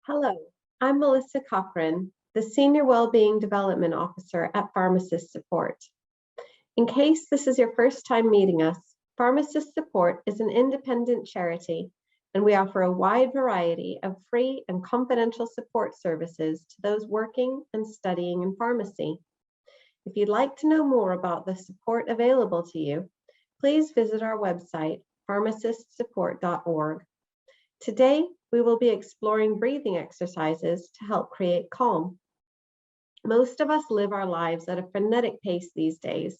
Hello, I'm Melissa Cochran, the Senior Wellbeing Development Officer at Pharmacist Support. In case this is your first time meeting us, Pharmacist Support is an independent charity, and we offer a wide variety of free and confidential support services to those working and studying in pharmacy. If you'd like to know more about the support available to you, please visit our website, pharmacistsupport.org. Today, we will be exploring breathing exercises to help create calm. Most of us live our lives at a frenetic pace these days.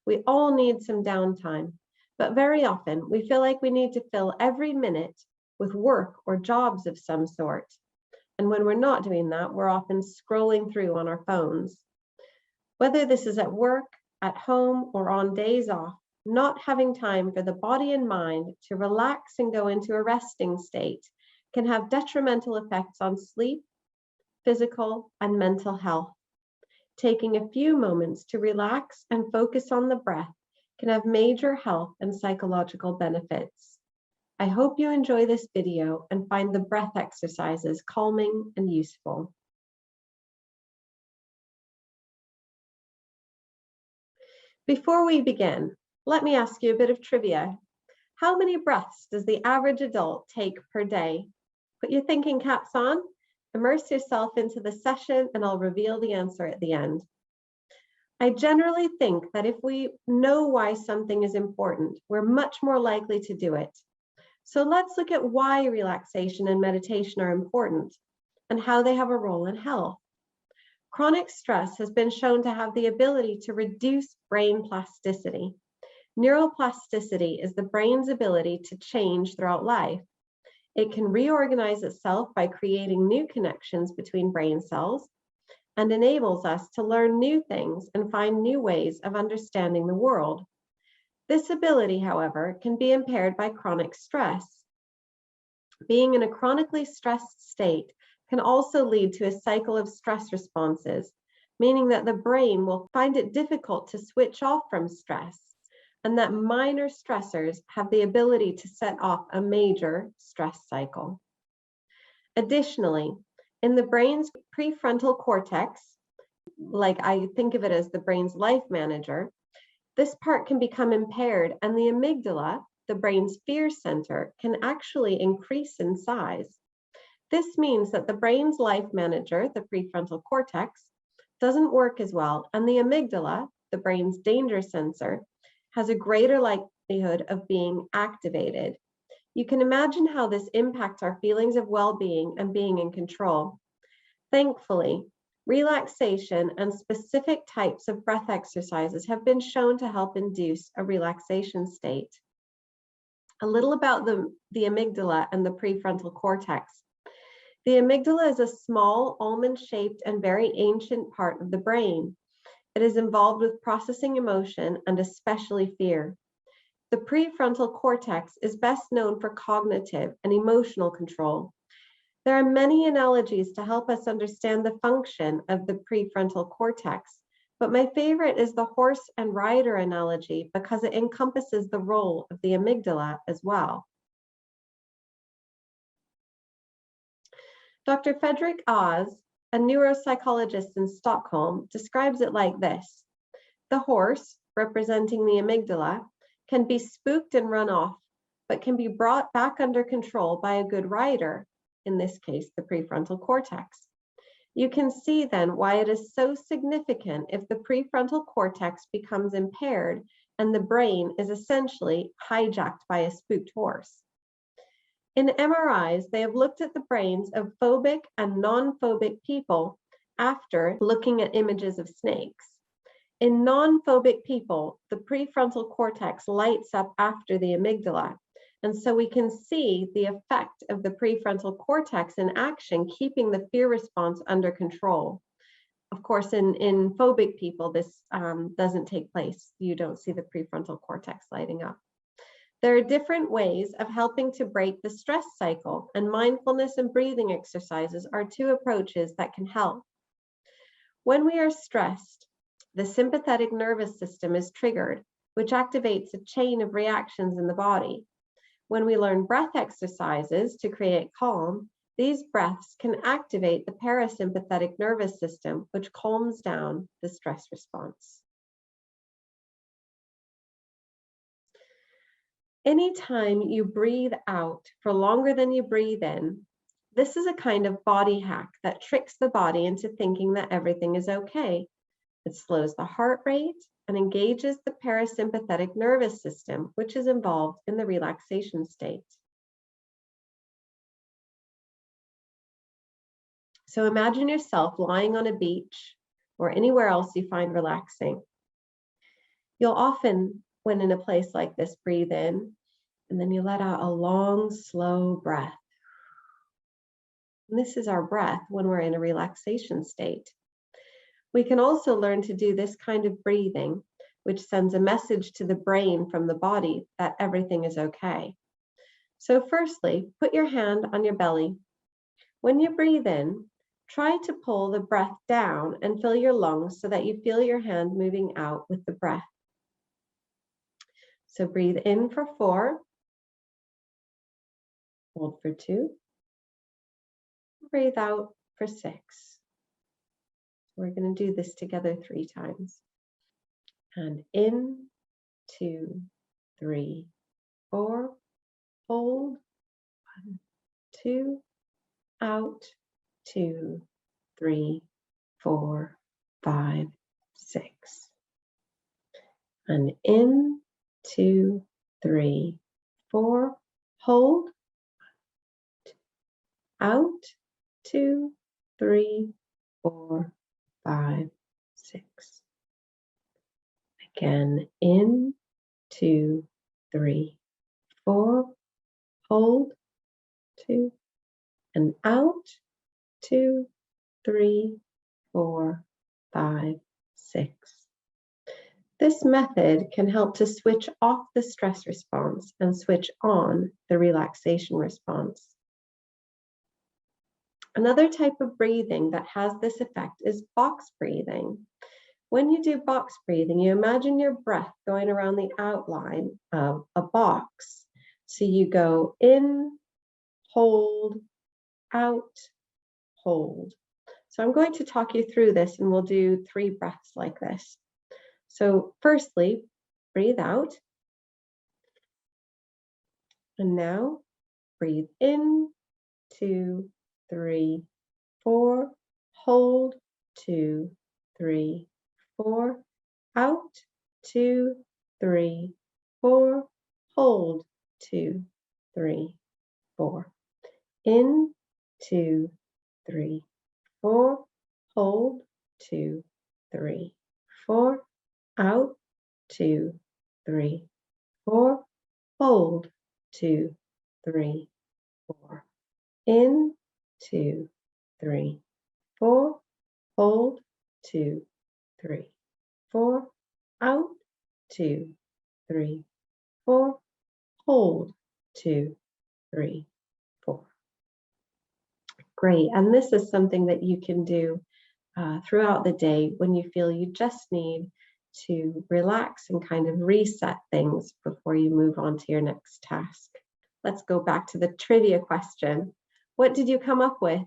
We all need some downtime, but very often we feel like we need to fill every minute with work or jobs of some sort. And when we're not doing that, we're often scrolling through on our phones. Whether this is at work, at home, or on days off, not having time for the body and mind to relax and go into a resting state can have detrimental effects on sleep, physical, and mental health. Taking a few moments to relax and focus on the breath can have major health and psychological benefits. I hope you enjoy this video and find the breath exercises calming and useful. Before we begin, let me ask you a bit of trivia. How many breaths does the average adult take per day? Put your thinking caps on, immerse yourself into the session, and I'll reveal the answer at the end. I generally think that if we know why something is important, we're much more likely to do it. So let's look at why relaxation and meditation are important and how they have a role in health. Chronic stress has been shown to have the ability to reduce brain plasticity. Neuroplasticity is the brain's ability to change throughout life. It can reorganize itself by creating new connections between brain cells and enables us to learn new things and find new ways of understanding the world. This ability, however, can be impaired by chronic stress. Being in a chronically stressed state can also lead to a cycle of stress responses, meaning that the brain will find it difficult to switch off from stress, and that minor stressors have the ability to set off a major stress cycle. Additionally, in the brain's prefrontal cortex, like I think of it as the brain's life manager, this part can become impaired, and the amygdala, the brain's fear center, can actually increase in size. This means that the brain's life manager, the prefrontal cortex, doesn't work as well, and the amygdala, the brain's danger sensor, has a greater likelihood of being activated. You can imagine how this impacts our feelings of well-being and being in control. Thankfully, relaxation and specific types of breath exercises have been shown to help induce a relaxation state. A little about the amygdala and the prefrontal cortex. The amygdala is a small, almond-shaped and very ancient part of the brain. It is involved with processing emotion and especially fear. The prefrontal cortex is best known for cognitive and emotional control. There are many analogies to help us understand the function of the prefrontal cortex, but my favorite is the horse and rider analogy because it encompasses the role of the amygdala as well. Dr. Fredrik Oz, a neuropsychologist in Stockholm, describes it like this. The horse, representing the amygdala, can be spooked and run off, but can be brought back under control by a good rider, in this case, the prefrontal cortex. You can see then why it is so significant if the prefrontal cortex becomes impaired and the brain is essentially hijacked by a spooked horse. In MRIs, they have looked at the brains of phobic and non-phobic people after looking at images of snakes. In non-phobic people, the prefrontal cortex lights up after the amygdala, and so we can see the effect of the prefrontal cortex in action, keeping the fear response under control. Of course, in phobic people, this doesn't take place. You don't see the prefrontal cortex lighting up. There are different ways of helping to break the stress cycle, and mindfulness and breathing exercises are two approaches that can help. When we are stressed, the sympathetic nervous system is triggered, which activates a chain of reactions in the body. When we learn breath exercises to create calm, These breaths can activate the parasympathetic nervous system, which calms down the stress response. Anytime you breathe out for longer than you breathe in, this is a kind of body hack that tricks the body into thinking that everything is okay. It slows the heart rate and engages the parasympathetic nervous system, which is involved in the relaxation state. So imagine yourself lying on a beach or anywhere else you find relaxing. You'll often, when in a place like this, breathe in, and then you let out a long, slow breath. And this is our breath when we're in a relaxation state. We can also learn to do this kind of breathing, which sends a message to the brain from the body that everything is okay. So firstly, put your hand on your belly. When you breathe in, try to pull the breath down and fill your lungs so that you feel your hand moving out with the breath. So breathe in for 4, hold for 2, breathe out for 6. We're going to do this together 3 times. And in, 2, 3, 4, hold, 1, 2, out, 2, 3, 4, 5, 6. And in, 2, 3, 4, hold, out, 2, 3, 4, 5, 6. Again, in, 2, 3, 4, hold, 2, and out, 2, 3, 4, 5, 6. This method can help to switch off the stress response and switch on the relaxation response. Another type of breathing that has this effect is box breathing. When you do box breathing, you imagine your breath going around the outline of a box. So you go in, hold, out, hold. So I'm going to talk you through this and we'll do 3 breaths like this. So firstly, breathe out. And now breathe in, 2, 3, 4, hold, 2, 3, 4, out, 2, 3, 4, hold, 2, 3, 4, in, 2, 3, 4, hold, 2, 3, 4, out, 2, 3, 4, hold, 2, 3, 4, in, 2, 3, 4, hold, 2, 3, 4, out, 2, 3, 4, hold, 2, 3, 4. Great, and this is something that you can do throughout the day when you feel you just need to relax and kind of reset things before you move on to your next task. Let's go back to the trivia question. What did you come up with?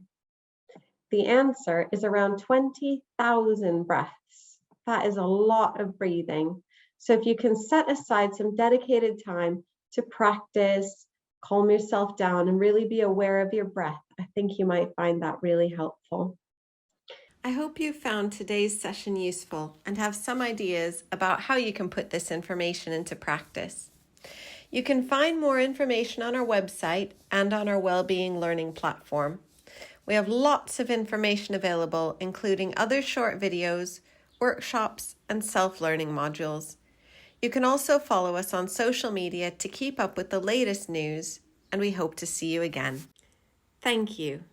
The answer is around 20,000 breaths. That is a lot of breathing. So if you can set aside some dedicated time to practice, calm yourself down, and really be aware of your breath, I think you might find that really helpful. I hope you found today's session useful and have some ideas about how you can put this information into practice. You can find more information on our website and on our Wellbeing Learning platform. We have lots of information available, including other short videos, workshops, and self-learning modules. You can also follow us on social media to keep up with the latest news, and we hope to see you again. Thank you.